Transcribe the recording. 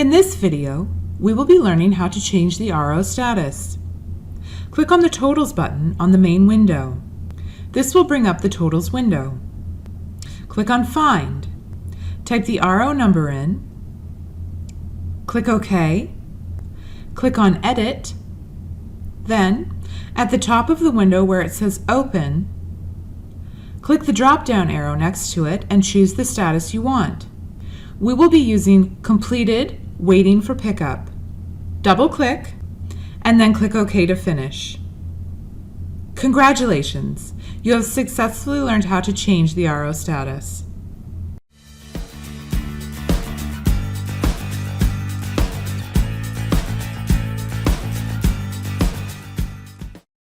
In this video, we will be learning how to change the RO status. Click on the Totals button on the main window. This will bring up the Totals window. Click on Find. Type the RO number in. Click OK. Click on Edit. Then, at the top of the window where it says Open, click the drop-down arrow next to it and choose the status you want. We will be using Completed, Waiting for Pickup. Double-click, and then click OK to finish. Congratulations! You have successfully learned how to change the RO status.